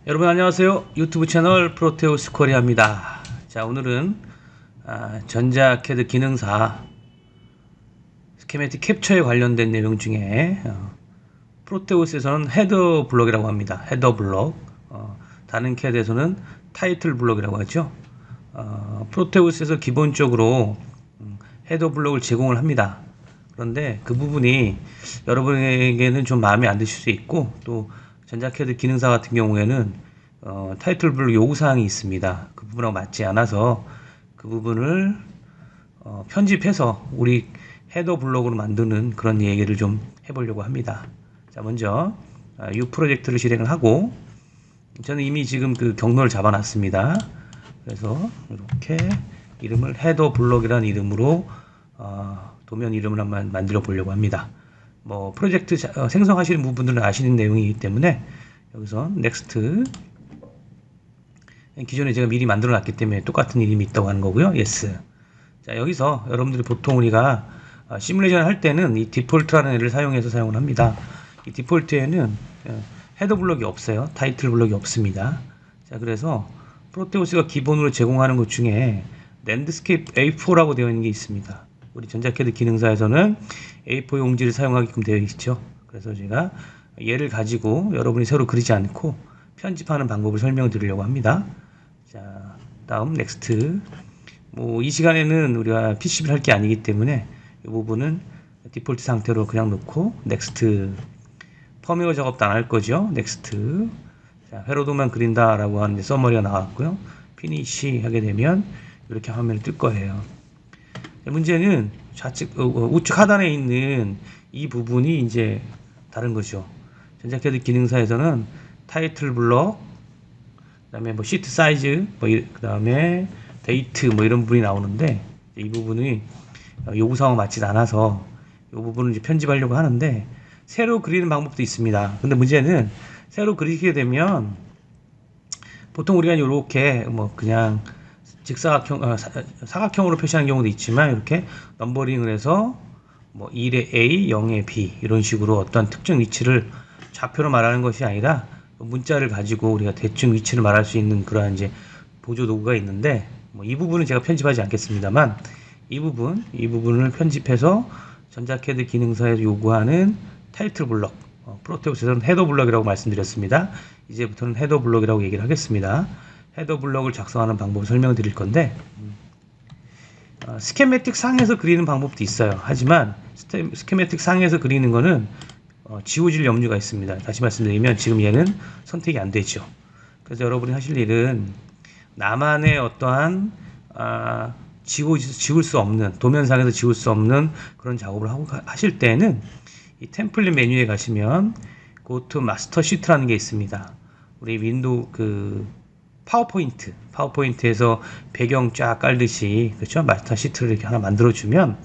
여러분 안녕하세요. 유튜브 채널 프로테우스 코리아입니다. 자, 오늘은 전자캐드 기능사 스키매틱 캡처에 관련된 내용 중에 프로테우스에서는 헤더 블럭이라고 합니다. 헤더 블럭. 다른 캐드에서는 타이틀 블럭이라고 하죠. 프로테우스에서 기본적으로 헤더 블럭을 제공을 합니다. 그런데 그 부분이 여러분에게는 좀 마음에 안 드실 수 있고, 또 전자캐드 기능사 같은 경우에는 타이틀 블록 요구사항이 있습니다. 그 부분하고 맞지 않아서 그 부분을 편집해서 우리 헤더 블록으로 만드는 그런 얘기를 좀 해보려고 합니다. 자, 먼저 이 프로젝트를 실행을 하고, 저는 이미 지금 그 경로를 잡아놨습니다. 그래서 이렇게 이름을 헤더 블록이라는 이름으로 도면 이름을 한번 만들어 보려고 합니다. 뭐 프로젝트 생성하시는 부분들은 아시는 내용이기 때문에 여기서 넥스트, 기존에 제가 미리 만들어 놨기 때문에 똑같은 이름이 있다고 하는 거고요. yes. 자, 여기서 여러분들이 보통 우리가 시뮬레이션 할 때는 이 디폴트라는 애를 사용해서 사용을 합니다. 이 디폴트에는 헤더 블록이 없어요. 타이틀 블록이 없습니다. 자, 그래서 프로테우스가 기본으로 제공하는 것 중에 랜드스케이프 A4라고 되어 있는 게 있습니다. 우리 전자캐드 기능사에서는 A4 용지를 사용하게끔 되어 있죠. 그래서 제가 얘를 가지고 여러분이 새로 그리지 않고 편집하는 방법을 설명드리려고 합니다. 자, 다음 넥스트. 뭐 이 시간에는 우리가 PCB를 할 게 아니기 때문에 이 부분은 디폴트 상태로 그냥 놓고 넥스트. 펌웨어 작업도 안 할 거죠. 넥스트. 자, 회로도만 그린다 라고 하는 서머리가 나왔고요. 피니시 하게 되면 이렇게 화면이 뜰 거예요. 문제는 좌측 우측 하단에 있는 이 부분이 이제 다른 거죠. 전자캐드 기능사에서는 타이틀 블럭, 그다음에 뭐 시트 사이즈, 그다음에 데이트 뭐 이런 부분이 나오는데, 이 부분이 요구사항과 맞지 않아서 이 부분을 이제 편집하려고 하는데, 새로 그리는 방법도 있습니다. 근데 문제는 새로 그리게 되면 보통 우리가 이렇게 뭐 그냥 직사각형, 사각형으로 표시하는 경우도 있지만, 이렇게 넘버링을 해서 뭐 1에 A, 0에 B 이런 식으로 어떤 특정 위치를 좌표로 말하는 것이 아니라 문자를 가지고 우리가 대충 위치를 말할 수 있는 그러한 이제 보조 도구가 있는데, 뭐 이 부분은 제가 편집하지 않겠습니다만, 이 부분을 편집해서 전자캐드 기능사에서 요구하는 타이틀 블럭, 프로테우스에서는 헤더 블럭이라고 말씀드렸습니다. 이제부터는 헤더 블럭이라고 얘기를 하겠습니다. 헤더 블럭을 작성하는 방법을 설명드릴 건데, 스케매틱 상에서 그리는 방법도 있어요. 하지만 스케매틱 상에서 그리는 거는 지워질 염려가 있습니다. 다시 말씀드리면 지금 얘는 선택이 안 되죠. 그래서 여러분이 하실 일은 나만의 어떠한 지울 수 없는, 도면상에서 지울 수 없는 그런 작업을 하고 하실 때는 이 템플릿 메뉴에 가시면 Go to Master Sheet라는 게 있습니다. 우리 윈도우 파워포인트에서 배경 쫙 깔듯이, 그렇죠? 마스터 시트를 이렇게 하나 만들어주면,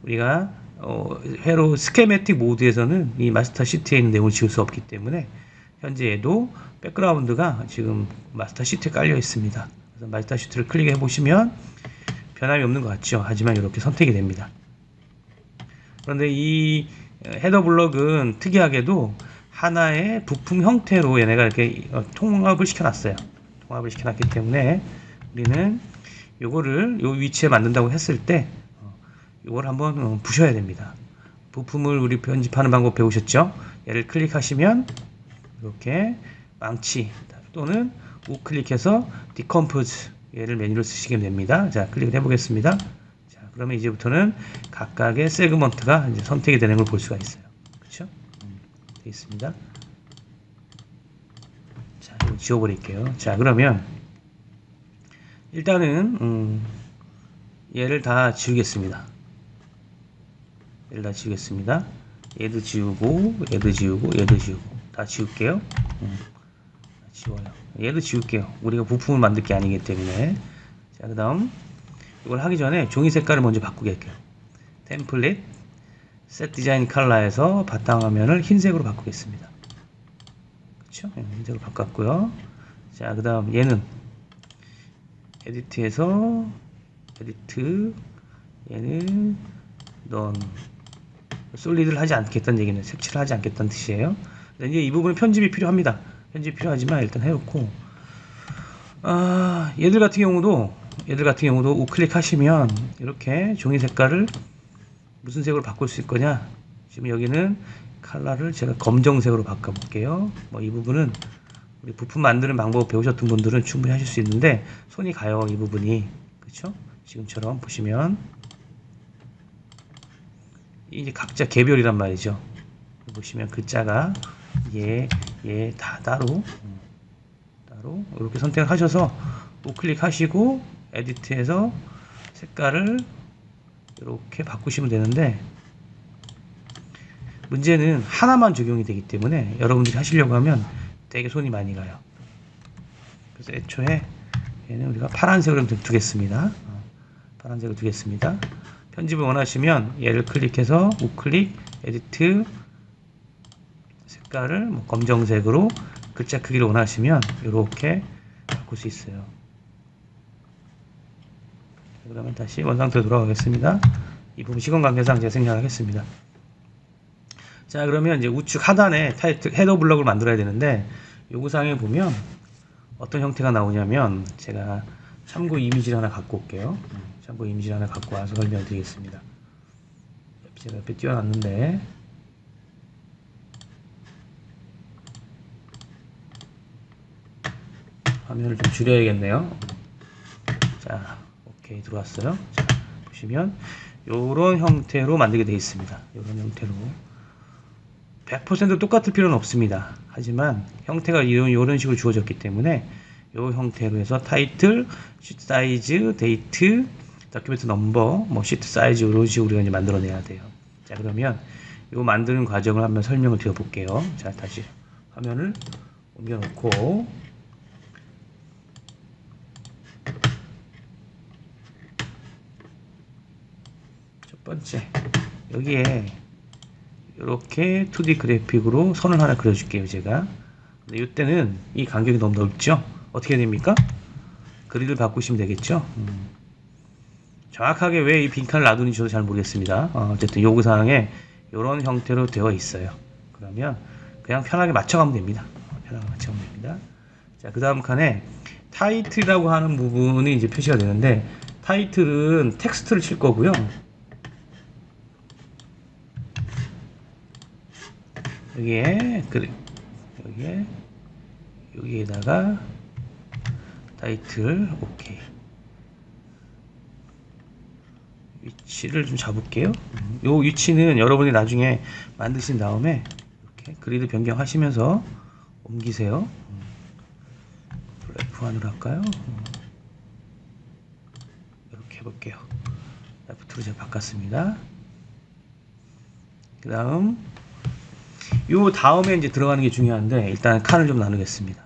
우리가 회로 스케매틱 모드에서는 이 마스터 시트에 있는 내용을 지울 수 없기 때문에 현재 얘도 백그라운드가 지금 마스터 시트에 깔려 있습니다. 그래서 마스터 시트를 클릭해 보시면 변함이 없는 것 같죠? 하지만 이렇게 선택이 됩니다. 그런데 이 헤더 블럭은 특이하게도 하나의 부품 형태로 얘네가 이렇게 통합을 시켜놨어요. 통합을 시켜놨기 때문에 우리는 요거를 요 위치에 만든다고 했을 때 요걸 한번 부셔야 됩니다. 부품을 우리 편집하는 방법 배우셨죠? 얘를 클릭하시면 이렇게 망치 또는 우클릭해서 디컴포즈, 얘를 메뉴로 쓰시게 됩니다. 자, 클릭을 해보겠습니다. 자, 그러면 이제부터는 각각의 세그먼트가 이제 선택이 되는 걸 볼 수가 있어요. 그렇죠? 되어 있습니다. 자, 이거 지워버릴게요. 자, 그러면 일단은 얘를 다 지우겠습니다. 얘도 지우고, 얘도 지우고, 얘도 지우고, 다 지울게요. 지워요. 얘도 지울게요. 우리가 부품을 만들 게 아니기 때문에. 자, 그 다음 이걸 하기 전에 종이 색깔을 먼저 바꾸게 할게요. 템플릿 셋 디자인 컬러에서 바탕화면을 흰색으로 바꾸겠습니다. 그렇죠? 흰색으로 바꿨고요. 자, 그 다음 얘는 에디트에서 에디트, 얘는 넌 솔리드를 하지 않겠다는 얘기는 색칠을 하지 않겠다는 뜻이에요. 이제 이 부분은 편집이 필요합니다. 편집 필요하지만 일단 해놓고, 얘들 같은 경우도 우클릭 하시면 이렇게 종이 색깔을 무슨 색으로 바꿀 수 있거냐. 지금 여기는 컬러를 제가 검정색으로 바꿔볼게요. 뭐 이 부분은 우리 부품 만드는 방법 배우셨던 분들은 충분히 하실 수 있는데 손이 가요, 이 부분이. 그쵸? 지금처럼 보시면 이제 각자 개별이란 말이죠. 보시면 글자가 얘 다 따로 이렇게 선택하셔서 우클릭 하시고 에디트해서 색깔을 이렇게 바꾸시면 되는데, 문제는 하나만 적용이 되기 때문에 여러분들이 하시려고 하면 되게 손이 많이 가요. 그래서 애초에 얘는 우리가 파란색으로 두겠습니다. 파란색으로 두겠습니다. 편집을 원하시면 얘를 클릭해서 우클릭, 에디트, 색깔을 뭐 검정색으로, 글자 크기를 원하시면 이렇게 바꿀 수 있어요. 그러면 다시 원상태로 돌아가겠습니다. 이 부분 시간 관계상 제가 생략하겠습니다. 자, 그러면 이제 우측 하단에 타이틀 헤더 블럭을 만들어야 되는데, 요구사항에 보면 어떤 형태가 나오냐면, 제가 참고 이미지를 하나 갖고 올게요. 참고 이미지를 하나 갖고 와서 설명드리겠습니다. 제가 옆에 띄워놨는데, 화면을 좀 줄여야겠네요. 자, 오케이, 들어왔어요. 자, 보시면 요런 형태로 만들게 되어 있습니다. 요런 형태로 100% 똑같을 필요는 없습니다. 하지만 형태가 이런 식으로 주어졌기 때문에 요 형태로 해서 타이틀, 시트 사이즈, 데이트, 다큐멘트 넘버, 뭐 시트 사이즈 이런 식으로 우리가 이제 만들어내야 돼요. 자, 그러면 요 만드는 과정을 한번 설명을 드려 볼게요. 자, 다시 화면을 옮겨 놓고, 첫 번째 여기에 이렇게 2D 그래픽으로 선을 하나 그려줄게요, 제가. 근데 이때는 이 간격이 너무 넓죠? 어떻게 됩니까? 그리드를 바꾸시면 되겠죠? 정확하게 왜 이 빈칸을 놔두는지 저도 잘 모르겠습니다. 어쨌든 요구사항에 이런 형태로 되어 있어요. 그러면 그냥 편하게 맞춰가면 됩니다. 편하게 맞춰가면 됩니다. 자, 그 다음 칸에 타이틀이라고 하는 부분이 이제 표시가 되는데, 타이틀은 텍스트를 칠 거고요. 여기에다가 타이틀, 오케이. 위치를 좀 잡을게요. 요 위치는 여러분이 나중에 만드신 다음에 이렇게 그리드 변경하시면서 옮기세요. F1으로 할까요? 이렇게 해볼게요. F2로 제가 바꿨습니다. 그 다음 요 다음에 이제 들어가는 게 중요한데, 일단 칸을 좀 나누겠습니다.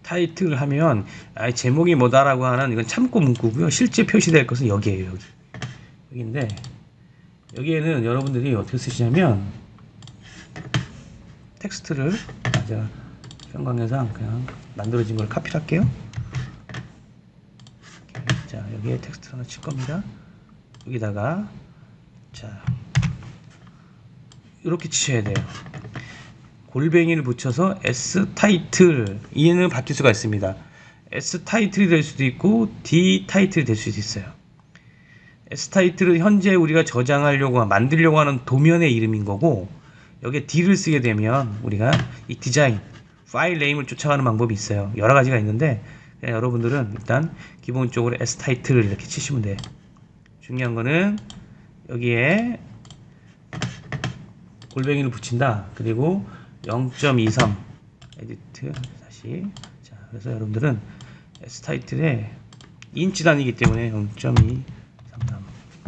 타이틀을 하면 제목이 뭐다라고 하는, 이건 참고 문구고요. 실제 표시될 것은 여기에요. 여기인데, 여기에는 여러분들이 어떻게 쓰시냐면 텍스트를 제가 현관계상 그냥 만들어진 걸 카피를 할게요. 자, 여기에 텍스트 하나 칠 겁니다. 여기다가 자, 이렇게 치셔야 돼요. 골뱅이를 붙여서 S 타이틀, 이는 바뀔 수가 있습니다. S 타이틀이 될 수도 있고 D 타이틀이 될 수도 있어요. S 타이틀은 현재 우리가 저장하려고 만들려고 하는 도면의 이름인 거고, 여기에 D를 쓰게 되면 우리가 이 디자인 파일 네임을 쫓아가는 방법이 있어요. 여러 가지가 있는데 그냥 여러분들은 일단 기본적으로 S 타이틀을 이렇게 치시면 돼요. 중요한 거는 여기에 골뱅이를 붙인다. 그리고 0.23 에디트 다시. 자, 그래서 여러분들은 S 타이틀에 인치 단위이기 때문에 0.233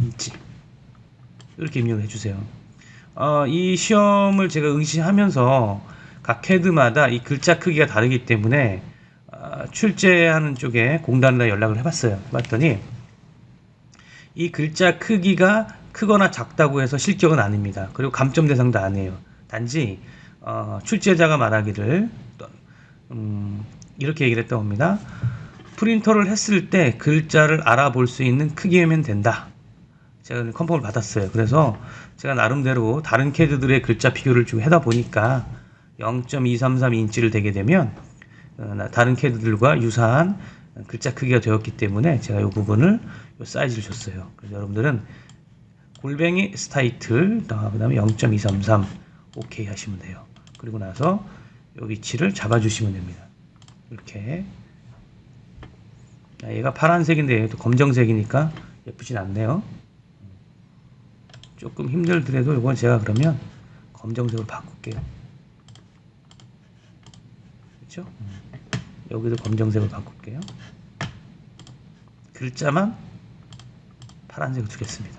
인치 이렇게 입력을 해주세요. 이 시험을 제가 응시하면서 각 헤드마다 이 글자 크기가 다르기 때문에 출제하는 쪽에 공단에다 연락을 해봤어요. 해봤더니 이 글자 크기가 크거나 작다고 해서 실격은 아닙니다. 그리고 감점 대상도 아니에요. 단지 출제자가 말하기를 이렇게 얘기를 했다고 합니다. 프린터를 했을 때 글자를 알아볼 수 있는 크기면 된다. 제가 컨펌을 받았어요. 그래서 제가 나름대로 다른 캐드들의 글자 비교를 좀 하다 보니까 0.233인치를 대게 되면 다른 캐드들과 유사한 글자 크기가 되었기 때문에 제가 이 부분을 이 사이즈를 줬어요. 그래서 여러분들은 골뱅이 스타이틀 그 다음에 0.233 오케이 하시면 돼요. 그리고 나서 이 위치를 잡아주시면 됩니다. 이렇게. 얘가 파란색인데 또 검정색이니까 예쁘진 않네요. 조금 힘들더라도 이건 제가 그러면 검정색으로 바꿀게요. 그렇죠? 여기도 검정색으로 바꿀게요. 글자만 파란색으로 주겠습니다.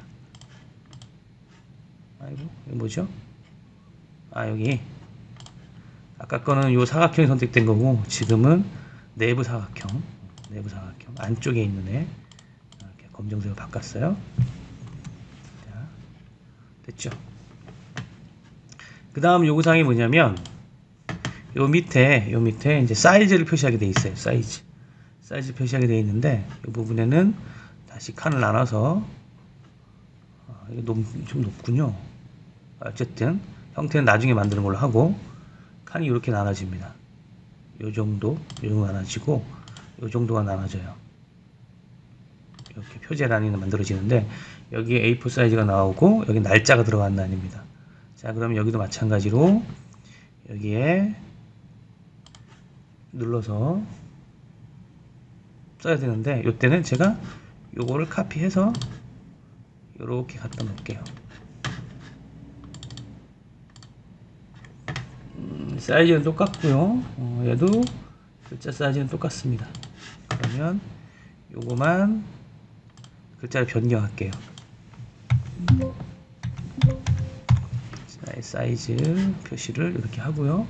아이고, 이거 뭐죠? 여기 아까 거는 요 사각형이 선택된 거고 지금은 내부 사각형 안쪽에 있는 애 이렇게 검정색으로 바꿨어요. 자, 됐죠? 그 다음 요구사항이 뭐냐면 요 밑에 이제 사이즈를 표시하게 돼 있어요. 사이즈 표시하게 돼 있는데 이 부분에는 다시 칸을 나눠서 이거 좀 높군요. 어쨌든 형태는 나중에 만드는 걸로 하고 칸이 이렇게 나눠집니다. 요 정도 나눠지고 요 정도가 나눠져요. 이렇게 표제란이 만들어지는데 여기에 A4 사이즈가 나오고 여기 날짜가 들어간 난입니다. 자, 그럼 여기도 마찬가지로 여기에 눌러서 써야 되는데 이때는 제가 요거를 카피해서 이렇게 갖다 놓을게요. 사이즈는 똑같고요. 얘도 글자 사이즈는 똑같습니다. 그러면 요거만 글자를 변경할게요. 사이즈 표시를 이렇게 하고요.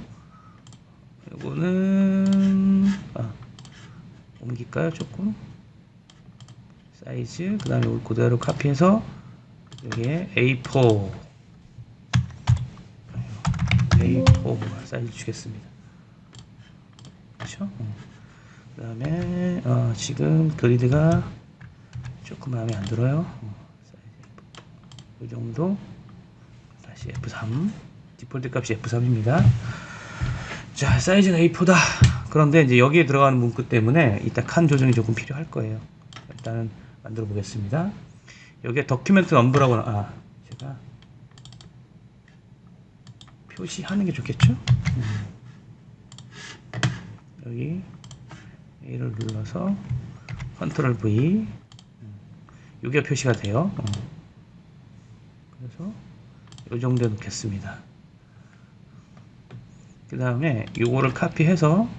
요거는 옮길까요? 조금 사이즈 그 다음에 이걸 그대로 카피해서 여기에 A4 사이즈 주겠습니다. 그렇죠? 그 다음에 지금 그리드가 조금 마음에 안 들어요. 이 정도. 다시 F3 디폴트 값이 F3입니다. 자, 사이즈가 A4다. 그런데 이제 여기에 들어가는 문구 때문에 이따 칸 조정이 조금 필요할 거예요. 일단은 만들어 보겠습니다. 여기에 도큐멘트 넘버라고 제가 표시하는 게 좋겠죠? 여기 A를 눌러서 컨트롤 V 이게 표시가 돼요. 그래서 이 정도에 놓겠습니다. 그 다음에 요거를 카피해서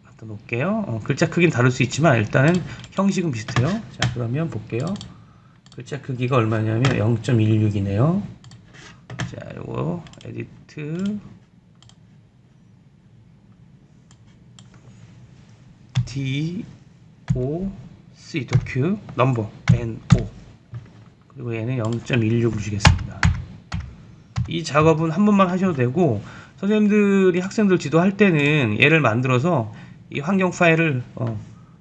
갖다 놓을게요. 글자 크기는 다를 수 있지만 일단은 형식은 비슷해요. 자, 그러면 볼게요. 글자 크기가 얼마냐면 0.16이네요. 자, 요거 에디트 DOC 도큐 넘버 NO 그리고 얘는 0.16으로 주겠습니다. 이 작업은 한 번만 하셔도 되고 선생님들이 학생들 지도할 때는 얘를 만들어서 이 환경 파일을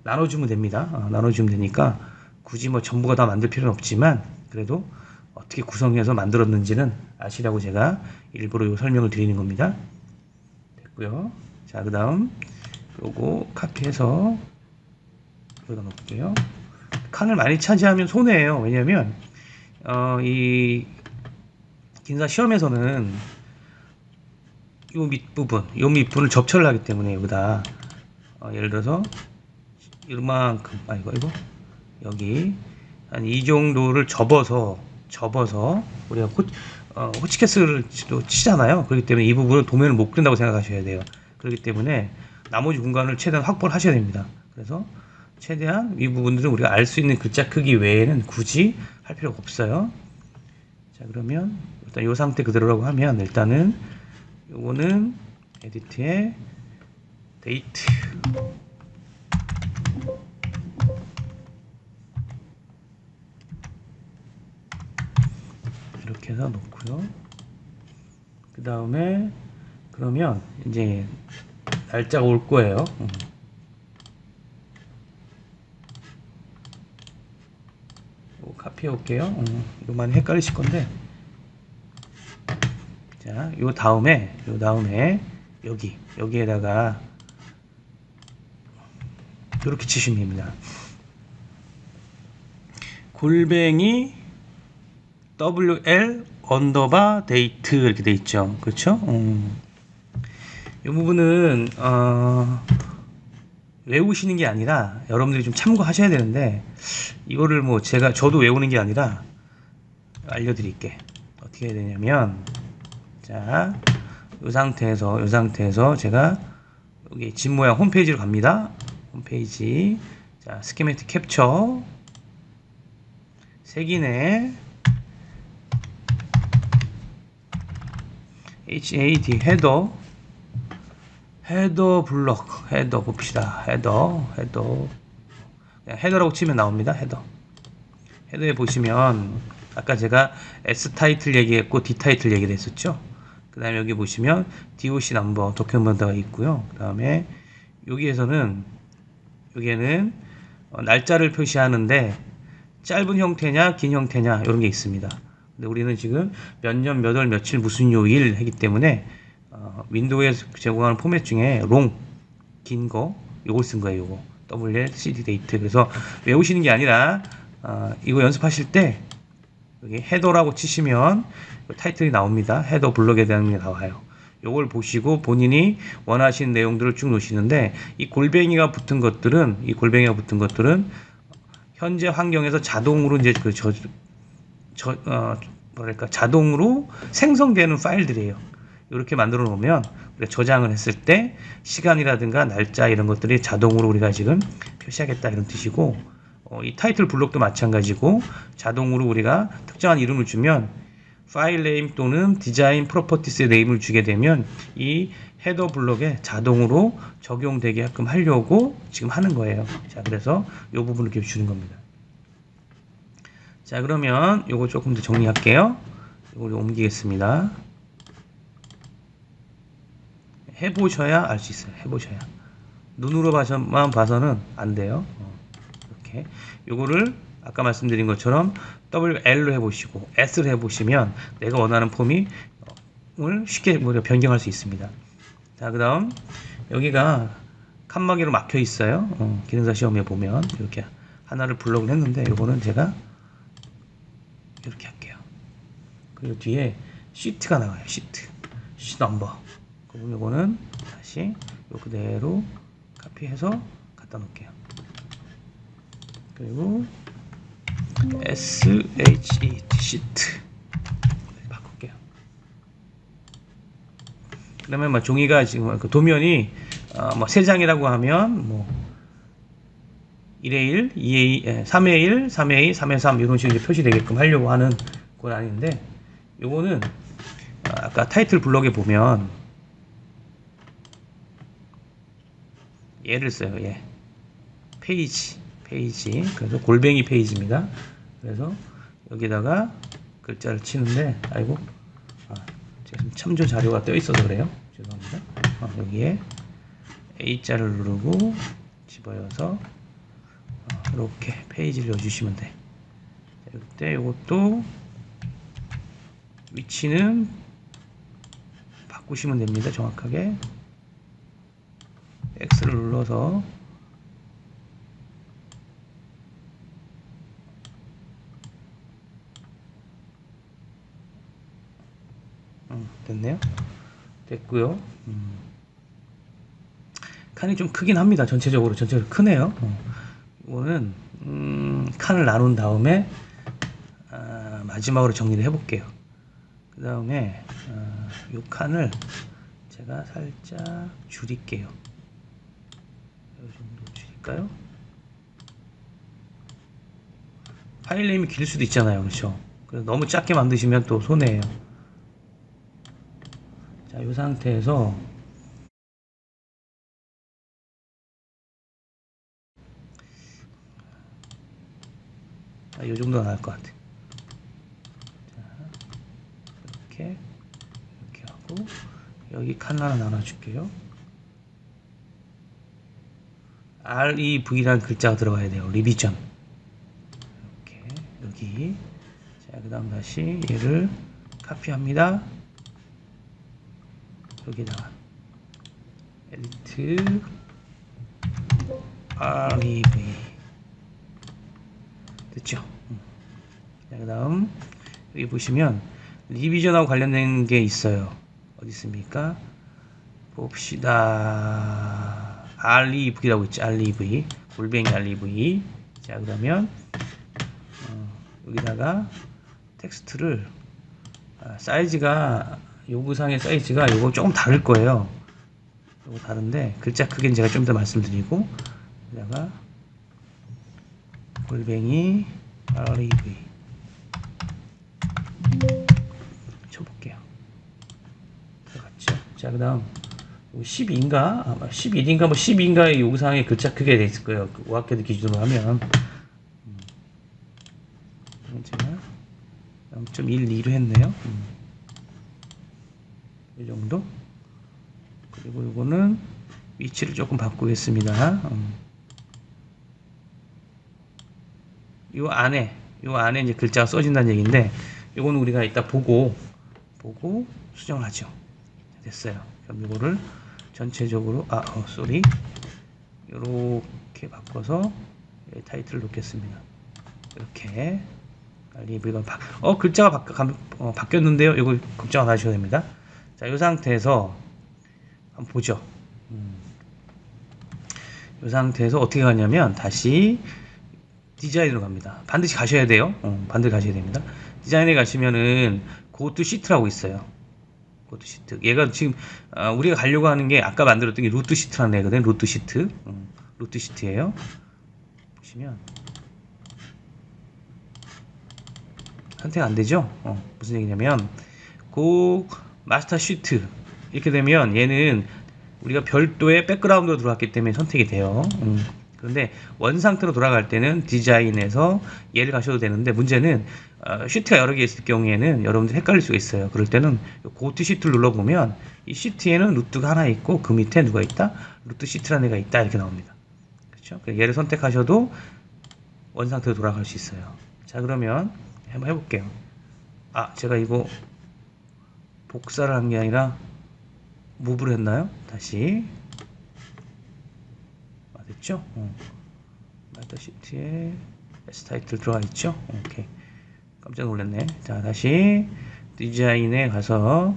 나눠주면 됩니다. 나눠주면 되니까 굳이 뭐 전부가 다 만들 필요는 없지만 그래도 어떻게 구성해서 만들었는지는 아시라고 제가 일부러 이 설명을 드리는 겁니다. 됐고요. 자, 그 다음 요거 카피해서 여기다 놓을게요. 칸을 많이 차지하면 손해예요. 왜냐면 이 기능사 시험에서는 요 밑부분을 접착을 하기 때문에 여기다 예를 들어서 이만큼 이거 여기 한 이 정도를 접어서 우리가 호치키스를 치잖아요. 그렇기 때문에 이 부분은 도면을 못 그린다고 생각하셔야 돼요. 그렇기 때문에 나머지 공간을 최대한 확보를 하셔야 됩니다. 그래서 최대한 이 부분들은 우리가 알 수 있는 글자 크기 외에는 굳이 할 필요가 없어요. 자, 그러면 일단 이 상태 그대로라고 하면 일단은 요거는 에디트에 데이트 이렇게 해서 놓고요. 그 다음에 그러면 이제 날짜가 올 거예요. 카피해 올게요. 이거 많이 헷갈리실 건데. 자, 요 다음에 여기에다가 이렇게 치시면 됩니다. 골뱅이 WL 언더바 데이트 이렇게 돼 있죠. 그렇죠? 이 부분은 외우시는 게 아니라 여러분들이 좀 참고하셔야 되는데, 이거를 뭐 저도 외우는 게 아니라 알려드릴게. 어떻게 해야 되냐면, 자, 이 상태에서 제가 여기 집 모양 홈페이지로 갑니다. 홈페이지. 자, 스키매틱 캡처. 색이네. HAD 헤더 블럭, 헤더 봅시다. 헤더라고 치면 나옵니다. 헤더에 보시면 아까 제가 S 타이틀 얘기했고 D 타이틀 얘기를 했었죠. 그 다음에 여기 보시면 DOC 넘버 도큐멘트가 있고요. 그 다음에 여기에는 날짜를 표시하는데 짧은 형태냐 긴 형태냐 이런 게 있습니다. 근데 우리는 지금 몇 년 몇 월 며칠 무슨 요일 하기 때문에 윈도우에서 제공하는 포맷 중에 롱, 긴 거 요걸 쓴 거예요. 요거 WLCD 데이트. 그래서 외우시는 게 아니라 이거 연습하실 때 여기 헤더라고 치시면 타이틀이 나옵니다. 헤더 블럭에 대한 게 나와요. 요걸 보시고 본인이 원하시는 내용들을 쭉 놓으시는데, 이 골뱅이가 붙은 것들은 현재 환경에서 자동으로 이제 자동으로 생성되는 파일들이에요. 이렇게 만들어 놓으면 우리가 저장을 했을 때 시간이라든가 날짜 이런 것들이 자동으로 우리가 지금 표시하겠다 이런 뜻이고, 이 타이틀 블록도 마찬가지고 자동으로 우리가 특정한 이름을 주면 파일 네임 또는 디자인 프로퍼티스의 네임을 주게 되면 이 헤더 블록에 자동으로 적용되게끔 하려고 지금 하는 거예요. 자, 그래서 이 부분을 이렇게 주는 겁니다. 자, 그러면 요거 조금 더 정리할게요. 이걸 옮기겠습니다. 해보셔야 알 수 있어요. 해보셔야. 눈으로만 봐서는 안 돼요. 이렇게. 요거를 아까 말씀드린 것처럼 WL로 해보시고 S로 해보시면 내가 원하는 폼을 쉽게 변경할 수 있습니다. 자, 그 다음 여기가 칸막이로 막혀 있어요. 기능사 시험에 보면 이렇게 하나를 블록을 했는데, 요거는 제가 이렇게 할게요. 그리고 뒤에 시트가 나와요. 시트 넘버. 그럼 요거는 다시 요 그대로 카피해서 갖다 놓을게요. 그리고 SHET 시트 바꿀게요. 그러면 뭐 종이가 지금 그 도면이 뭐 3장이라고 하면 뭐 1회 1, 2회 3회 1, 3회 2, 3회 3 이런 식으로 표시되게끔 하려고 하는 건 아닌데, 요거는 아까 타이틀 블럭에 보면 얘를 써요. 얘 페이지. 그래서 골뱅이 페이지입니다. 그래서 여기다가 글자를 치는데, 아이고, 지금 참조 자료가 떠 있어서 그래요. 죄송합니다. 여기에 A자를 누르고 집어여서 이렇게 페이지를 넣어주시면 돼. 이때 이것도 위치는 바꾸시면 됩니다. 정확하게 X를 눌러서 됐네요. 됐고요. 칸이 좀 크긴 합니다. 전체적으로 크네요. 이거는 칸을 나눈 다음에 마지막으로 정리를 해볼게요. 그 다음에 이 칸을 제가 살짝 줄일게요. 이 정도 줄일까요? 파일 네임이 길 수도 있잖아요. 그렇죠? 그래서 너무 작게 만드시면 또 손해예요. 자, 이 상태에서 이 정도가 나을 것 같아요. 자, 이렇게 하고 여기 칸 하나 나눠줄게요. REV라는 글자가 들어가야 돼요. 리비전. 이렇게 여기. 자, 그 다음 다시 얘를 카피합니다. 여기다가 에디트 REV 됐죠? 자, 그 다음 여기 보시면 리비전하고 관련된 게 있어요. 어디 있습니까? 봅시다. REV라고 있죠. REV 골뱅이 REV. 자, 그러면 여기다가 텍스트를 사이즈가 요구상의 사이즈가 요거 조금 다를 거예요. 요거 다른데 글자 크기는 제가 좀 더 말씀드리고 여기다가 골뱅이 REV 쳐볼게요. 들어갔죠? 자, 그 다음 12인가? 아마 11인가 뭐 12인가의 요구사항의 글자 크기가 돼 있을 거예요. 그 오학캐드 기준으로 하면 제가 0.12로 했네요. 이 정도. 그리고 요거는 위치를 조금 바꾸겠습니다. 요 안에 이제 글자가 써진다는 얘기인데 요거는 우리가 이따 보고 수정을 하죠. 됐어요. 그럼 이거를 전체적으로 쏘리 이렇게 바꿔서 타이틀을 놓겠습니다. 이렇게 리뷰가 글자가 바뀌었는데요. 이거 걱정 안 하셔도 됩니다. 자, 이 상태에서 한번 보죠. 이 상태에서 어떻게 가냐면 다시 디자인으로 갑니다. 반드시 가셔야 돼요. 반드시 가셔야 됩니다. 디자인에 가시면은 고투 시트라고 있어요. 고투 시트. 얘가 지금 우리가 가려고 하는 게 아까 만들었던 게 루트 시트라는 애거든요. 루트 시트. 루트 시트예요. 보시면 선택 안 되죠? 무슨 얘기냐면 마스터 시트 이렇게 되면 얘는 우리가 별도의 백그라운드로 들어왔기 때문에 선택이 돼요. 그런데 원상태로 돌아갈 때는 디자인에서 얘를 가셔도 되는데 문제는 시트가 여러 개 있을 경우에는 여러분들 헷갈릴 수가 있어요. 그럴 때는 고트 시트를 눌러보면 이 시트에는 루트가 하나 있고 그 밑에 누가 있다? 루트 시트라는 애가 있다 이렇게 나옵니다. 그렇죠? 얘를 선택하셔도 원상태로 돌아갈 수 있어요. 자, 그러면 한번 해볼게요. 제가 이거 복사를 한 게 아니라 무브를 했나요? 다시 됐죠? 마이터 시트에 S 타이틀 들어가 있죠? 오케이. 깜짝 놀랐네. 자, 다시 디자인에 가서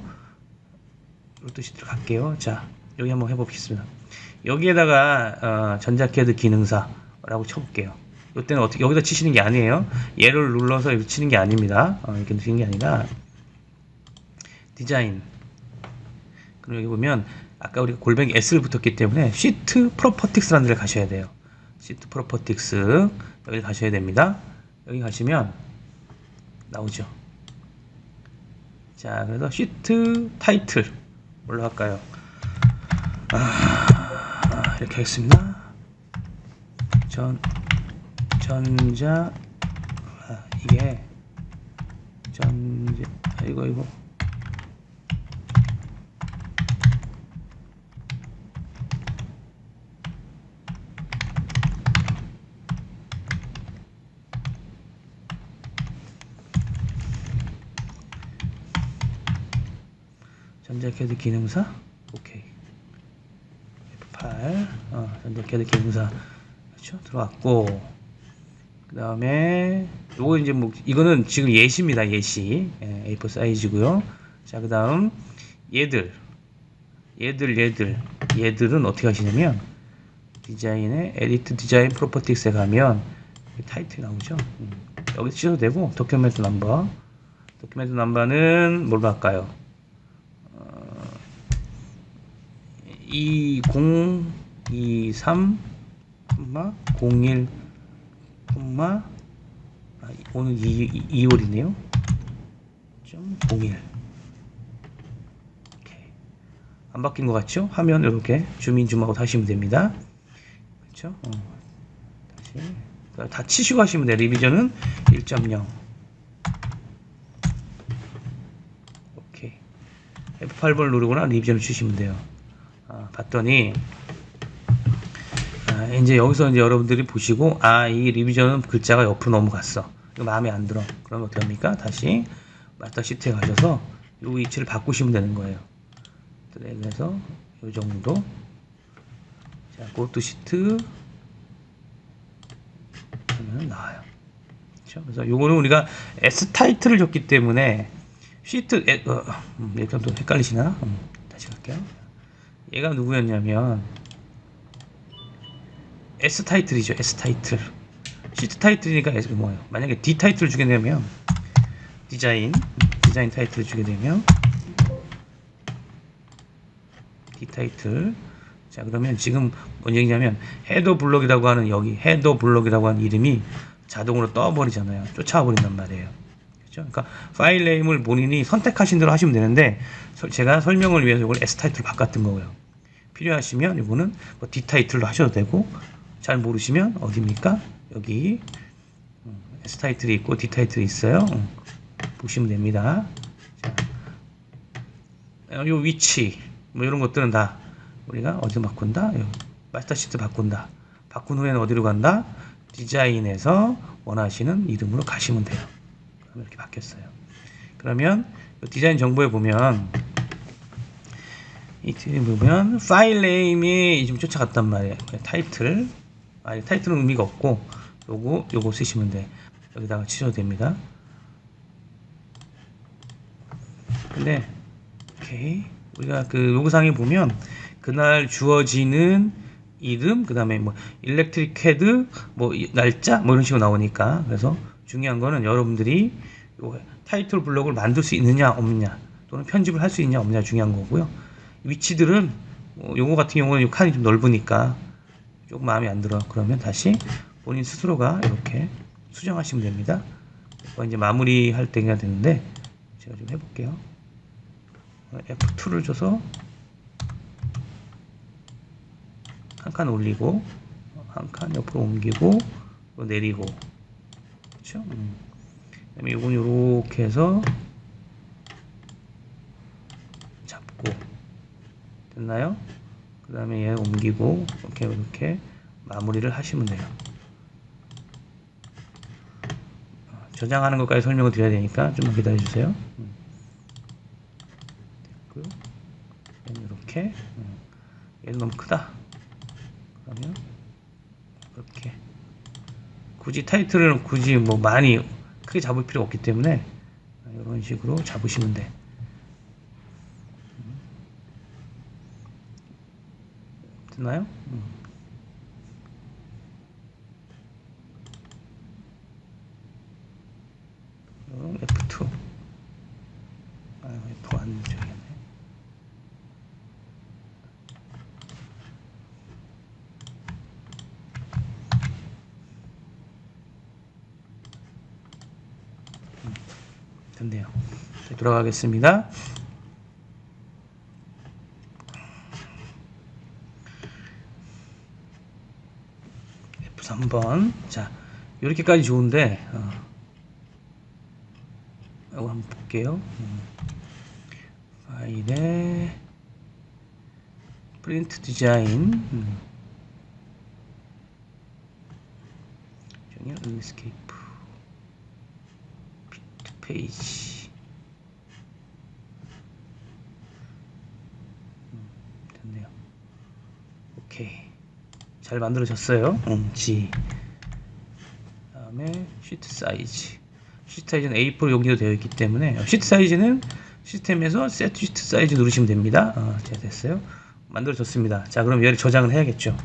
루트 시트로 갈게요. 자, 여기 한번 해보겠습니다. 여기에다가 전자캐드 기능사라고 쳐볼게요. 이때는 어떻게 여기다 치시는 게 아니에요. 얘를 눌러서 이렇게 치는 게 아닙니다. 이렇게 치는 게 아니라 디자인. 그럼 여기 보면 아까 우리가 골뱅이 S를 붙었기 때문에 시트 프로퍼틱스라는 데를 가셔야 돼요. 시트 프로퍼틱스 여기 가셔야 됩니다. 여기 가시면 나오죠. 자, 그래서 시트 타이틀 뭘로 할까요? 이렇게 하겠습니다. 전자 이게 전자 이거 전자캐드 기능사 오케이 F8 전자캐드 기능사 그렇죠 들어왔고 그 다음에 요거 이제 뭐 이거는 지금 예시입니다. 예시 A4 사이즈고요. 자, 그 다음 얘들은 어떻게 하시냐면 디자인에 에디트 디자인 프로퍼티스에 가면 타이틀 나오죠. 여기 치셔도 되고 도큐멘트 넘버는 뭘로 할까요? 2023 01 오늘 2월이네요. 01 안 바뀐 것 같죠? 화면 이렇게 줌인줌하고 하시면 됩니다. 그렇죠? 다시 다 치시고 하시면 돼요. 리비전은 1.0 오케이 F8번 누르거나 리비전을 치시면 돼요. 봤더니 이제 여기서 이제 여러분들이 보시고 이 리비전은 글자가 옆으로 넘어갔어. 이거 마음에 안 들어. 그러면 어떻게 합니까? 다시 마스터 시트에 가셔서 이 위치를 바꾸시면 되는 거예요. 드래그해서 이 정도. 자, 고투 시트 하면 나와요. 그렇죠? 그래서 요거는 우리가 S 타이틀을 줬기 때문에 시트 얘가 또 헷갈리시나? 다시 갈게요. 얘가 누구였냐면 S 타이틀이죠. S 타이틀. 시트 타이틀이니까 뭐예요? 만약에 D 타이틀을 주게 되면 디자인 타이틀을 주게 되면 D 타이틀. 자, 그러면 지금 뭔 얘기냐면 헤더 블록이라고 하는 여기 헤더 블록이라고 하는 이름이 자동으로 떠버리잖아요. 쫓아와 버린단 말이에요. 그렇죠? 그러니까 파일 네임을 본인이 선택하신 대로 하시면 되는데 제가 설명을 위해서 이걸 S 타이틀로 바꿨던 거고요. 필요하시면 이거는 뭐 D 타이틀로 하셔도 되고, 잘 모르시면 어디입니까? 여기 S 타이틀이 있고 D 타이틀이 있어요. 보시면 됩니다. 자, 요 위치 뭐 이런 것들은 다 우리가 어디로 바꾼다? 마스터 시트 바꾼다. 바꾼 후에는 어디로 간다? 디자인에서 원하시는 이름으로 가시면 돼요. 그러면 이렇게 바뀌었어요. 그러면 디자인 정보에 보면 이 뒤에 보면 파일 네임이 좀 쫓아갔단 말이에요. 타이틀. 타이틀은 의미가 없고 요거 쓰시면 돼. 여기다가 치셔도 됩니다. 근데 오케이. 우리가 그 로그상에 보면 그날 주어지는 이름, 그 다음에 뭐 일렉트릭 캐드, 뭐 날짜, 뭐 이런 식으로 나오니까. 그래서 중요한 거는 여러분들이 요 타이틀 블록을 만들 수 있느냐 없느냐, 또는 편집을 할 수 있냐 없느냐 중요한 거고요. 위치들은 요거 같은 경우는 이 칸이 좀 넓으니까 조금 마음에 안 들어. 그러면 다시 본인 스스로가 이렇게 수정하시면 됩니다. 이제 마무리할 때가 됐는데 제가 좀 해볼게요. F2를 줘서 한 칸 올리고 한 칸 옆으로 옮기고 내리고, 그렇죠? 그다음에 이건 이렇게 해서 잡고, 됐나요? 그 다음에 얘 옮기고 이렇게 마무리를 하시면 돼요. 저장하는 것까지 설명을 드려야 되니까 좀만 기다려 주세요. 이렇게. 얘는 너무 크다. 그러면 이렇게 굳이 타이틀을 굳이 뭐 많이 크게 잡을 필요 없기 때문에 이런 식으로 잡으시면 돼. 됐나요? F2. F 안 되겠네. 됐네요. 돌아가겠습니다. F3번. 자, 이렇게까지 좋은데 이거 한번 볼게요. 파일에 프린트 디자인, 정렬 랜드스케이프, 피트 페이지. 됐네요. 오케이, 잘 만들어졌어요. G. 다음에 시트 사이즈. 시트 사이즈는 A4 용기로 되어 있기 때문에 시트 사이즈는 시스템에서 세트 시트 사이즈 누르시면 됩니다. 자, 됐어요. 만들어졌습니다. 자, 그럼 얘를 저장을 해야겠죠.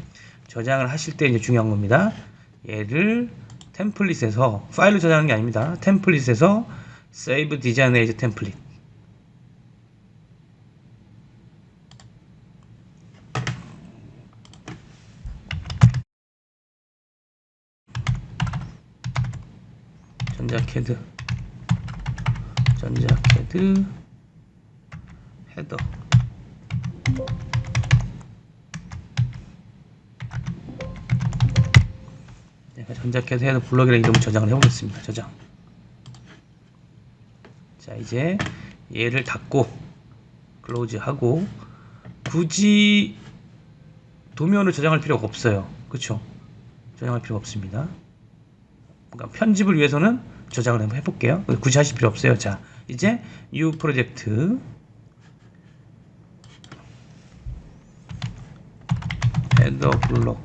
저장을 하실 때 이제 중요한 겁니다. 얘를 템플릿에서, 파일로 저장하는 게 아닙니다. 템플릿에서 Save Design as Template. 전자캐드 헤더. 내가 전자캐드 헤더 블럭이라는 이름을 저장을 해보겠습니다. 저장. 자, 이제 얘를 닫고 클로즈 하고, 굳이 도면을 저장할 필요가 없어요. 그쵸? 저장할 필요가 없습니다. 그러니까 편집을 위해서는 저장을 한번 해볼게요. 굳이 하실 필요 없어요. 자, 이제 new 프로젝트 헤더 블록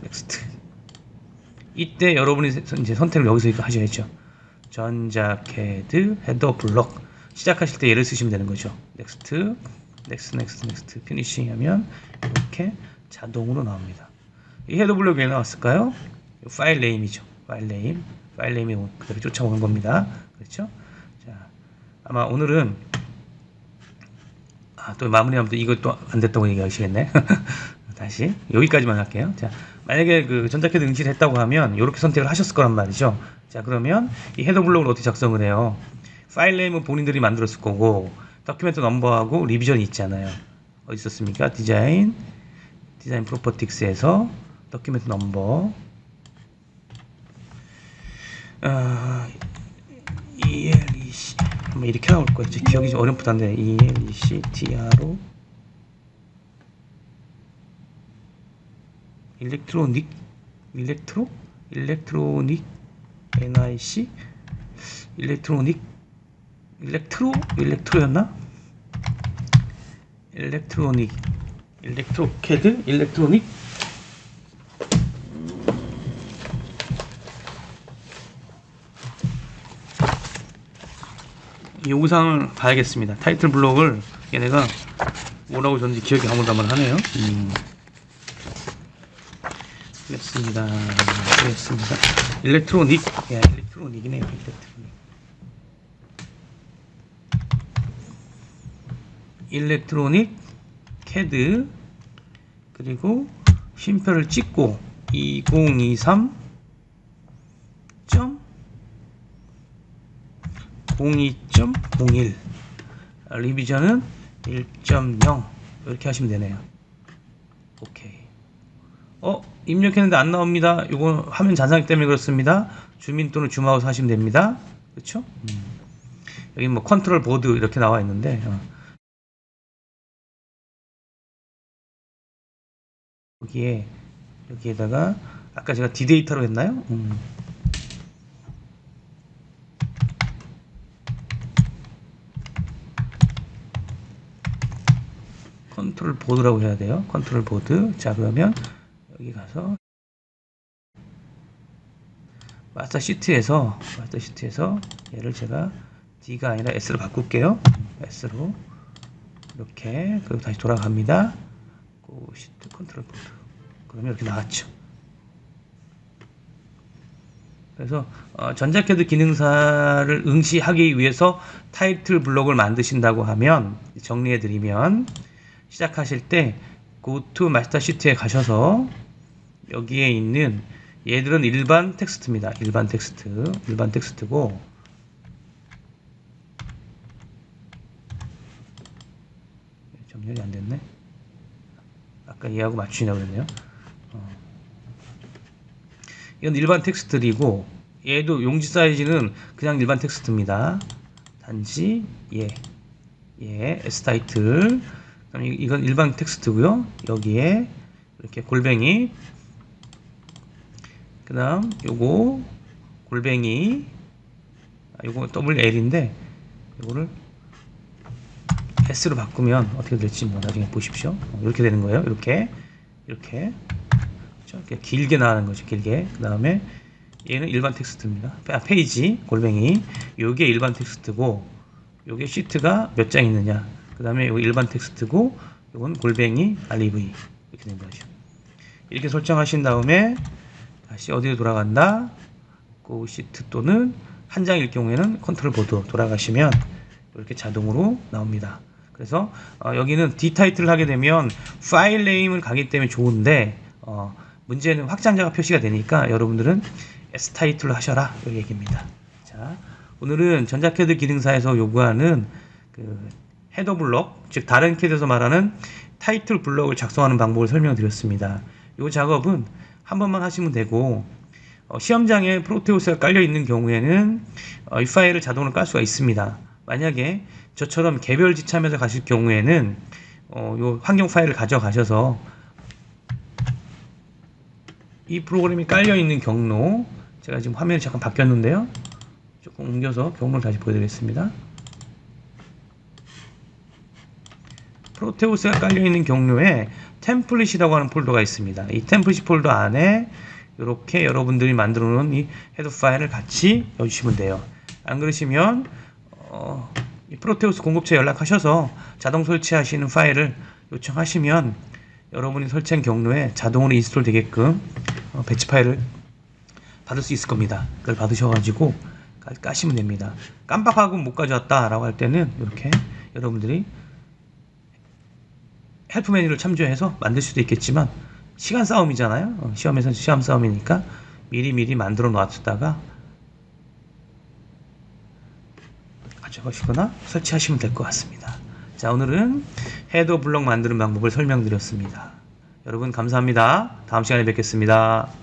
넥스트. 이때 여러분이 이제 선택을 여기서 하셔야죠. 전자캐드 헤더 블록 시작하실 때 얘를 쓰시면 되는 거죠. 넥스트 피니싱 하면 이렇게 자동으로 나옵니다. 이 헤더 블록이 왜 나왔을까요? 파일 네임이죠. 파일 네임이 그대로 쫓아오는 겁니다. 그렇죠? 자, 아마 오늘은 또 마무리하면 또 이거 또 안 됐다고 얘기하시겠네. 다시 여기까지만 할게요. 자, 만약에 그 전자캐드 응시를 했다고 하면 이렇게 선택을 하셨을 거란 말이죠. 자, 그러면 이 헤더 블록을 어떻게 작성을 해요? 파일 네임은 본인들이 만들었을 거고 도큐멘트 넘버하고 리비전이 있잖아요. 어디 있었습니까? 디자인 프로퍼티스에서 도큐멘트 넘버 ELEC 뭐 이렇게 나올 거예요. 기억이 어렵던데 ELEC TRO 일렉트로닉 NIC 일렉트로였나? 일렉트로캐드 일렉트로닉 이 영상을 봐야겠습니다. 타이틀 블록을 얘네가 뭐라고 줬는지 기억이 가물가물하네요. 그렇습니다. 일렉트로닉이네요. 일렉트로닉 캐드 그리고 쉼표를 찍고 2023 02.01 리비전은 1.0 이렇게 하시면 되네요. 오케이. 입력했는데 안 나옵니다. 이거 화면 잔상기 때문에 그렇습니다. 줌인 또는 줌아웃 하시면 됩니다. 그렇죠? 여기 뭐 컨트롤 보드 이렇게 나와 있는데 여기에다가 아까 제가 디데이터로 했나요? 컨트롤 보드라고 해야 돼요. 컨트롤 보드. 자, 그러면 여기 가서 마스터 시트에서 얘를 제가 D가 아니라 S로 바꿀게요. S로 이렇게 그리고 다시 돌아갑니다. 시트 컨트롤 보드. 그러면 이렇게 나왔죠. 그래서 전자캐드 기능사를 응시하기 위해서 타이틀 블록을 만드신다고 하면 정리해드리면 시작하실 때 Go to 마스터 시트에 가셔서 여기에 있는 얘들은 일반 텍스트입니다. 일반 텍스트고 정렬이 안 됐네. 아까 얘하고 맞추냐고 그랬네요. 이건 일반 텍스트이고 얘도 용지 사이즈는 그냥 일반 텍스트입니다. 단지 S 타이틀. 이건 일반 텍스트고요. 여기에 이렇게 골뱅이 그 다음 요거 골뱅이 요거 WL인데 요거를 S로 바꾸면 어떻게 될지 뭐 나중에 보십시오. 이렇게 되는 거예요. 이렇게 그렇죠? 이렇게 길게 나가는 거죠. 길게. 그 다음에 얘는 일반 텍스트입니다. 페이지 골뱅이 요게 일반 텍스트고 요게 시트가 몇 장 있느냐. 그 다음에 요거 일반 텍스트고 요건 골뱅이 REV 이렇게 된 거죠. 이렇게 설정하신 다음에 다시 어디로 돌아간다? 고 시트 또는 한 장일 경우에는 컨트롤 보드 돌아가시면 이렇게 자동으로 나옵니다. 그래서 여기는 D 타이틀을 하게 되면 파일 네임을 가기 때문에 좋은데 문제는 확장자가 표시가 되니까 여러분들은 S 타이틀로 하셔라 이 얘기입니다. 자, 오늘은 전자캐드 기능사에서 요구하는 그 헤더 블록, 즉 다른 캐드에서 말하는 타이틀 블록을 작성하는 방법을 설명드렸습니다. 이 작업은 한 번만 하시면 되고 시험장에 프로테우스가 깔려 있는 경우에는 이 파일을 자동으로 깔 수가 있습니다. 만약에 저처럼 개별 지참에서 가실 경우에는 이 환경 파일을 가져가셔서 이 프로그램이 깔려 있는 경로 제가 지금 화면이 잠깐 바뀌었는데요. 조금 옮겨서 경로를 다시 보여드리겠습니다. 프로테우스가 깔려있는 경로에 템플릿이라고 하는 폴더가 있습니다. 이 템플릿 폴더 안에 이렇게 여러분들이 만들어 놓은 이 헤더 파일을 같이 넣어주시면 돼요. 안 그러시면 이 프로테우스 공급처에 연락하셔서 자동 설치하시는 파일을 요청하시면 여러분이 설치한 경로에 자동으로 인스톨 되게끔 배치 파일을 받을 수 있을 겁니다. 그걸 받으셔가지고 까시면 됩니다. 깜빡하고 못 가져왔다 라고 할 때는 이렇게 여러분들이 헬프 메뉴를 참조해서 만들 수도 있겠지만 시간 싸움이잖아요. 시험에서는 시험 싸움이니까 미리 만들어 놨다가 가져가시거나 설치하시면 될 것 같습니다. 자, 오늘은 헤더 블럭 만드는 방법을 설명드렸습니다. 여러분 감사합니다. 다음 시간에 뵙겠습니다.